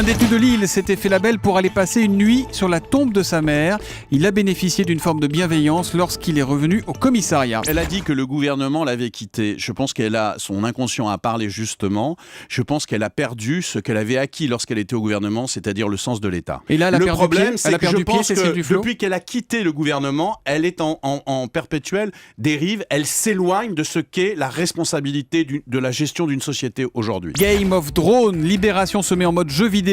Un détenu de Lille s'était fait la belle pour aller passer une nuit sur la tombe de sa mère. Il a bénéficié d'une forme de bienveillance lorsqu'il est revenu au commissariat. Elle a dit que le gouvernement l'avait quittée. Je pense qu'elle a son inconscient à parler justement. Je pense qu'elle a perdu ce qu'elle avait acquis lorsqu'elle était au gouvernement, c'est-à-dire le sens de l'État. Et là, elle a le perdu problème, pied. c'est Elle a que je perdu pied, pense Cécile que Duflot. depuis qu'elle a quitté le gouvernement, elle est en perpétuelle dérive. Elle s'éloigne de ce qu'est la responsabilité de la gestion d'une société aujourd'hui. Game of Thrones, Libération se met en mode jeu vidéo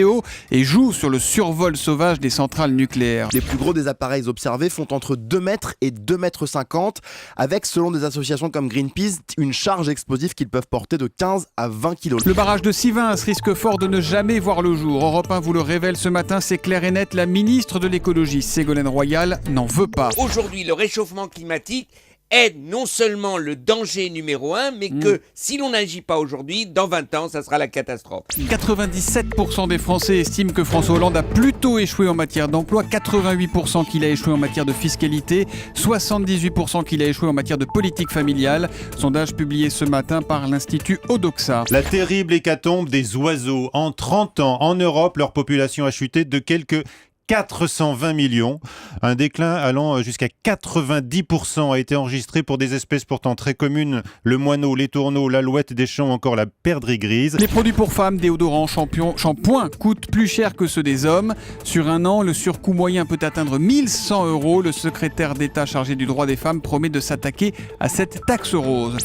et joue sur le survol sauvage des centrales nucléaires. Les plus gros des appareils observés font entre 2 mètres et 2 mètres 50, avec, selon des associations comme Greenpeace, une charge explosive qu'ils peuvent porter de 15 à 20 kilos. Le barrage de Sivins risque fort de ne jamais voir le jour. Europe 1 vous le révèle ce matin, c'est clair et net, la ministre de l'écologie, Ségolène Royal, n'en veut pas. Aujourd'hui, le réchauffement climatique est non seulement le danger numéro 1, mais que si l'on n'agit pas aujourd'hui, dans 20 ans, ça sera la catastrophe. 97% des Français estiment que François Hollande a plutôt échoué en matière d'emploi, 88% qu'il a échoué en matière de fiscalité, 78% qu'il a échoué en matière de politique familiale. Sondage publié ce matin par l'Institut Odoxa. La terrible hécatombe des oiseaux. En 30 ans, en Europe, leur population a chuté de quelques 420 millions. Un déclin allant jusqu'à 90% a été enregistré pour des espèces pourtant très communes, le moineau, les tourneaux, l'alouette des champs, encore la perdrix grise. Les produits pour femmes, déodorants, shampoings coûtent plus cher que ceux des hommes. Sur un an, le surcoût moyen peut atteindre 1100 €. Le secrétaire d'État chargé du droit des femmes promet de s'attaquer à cette taxe rose.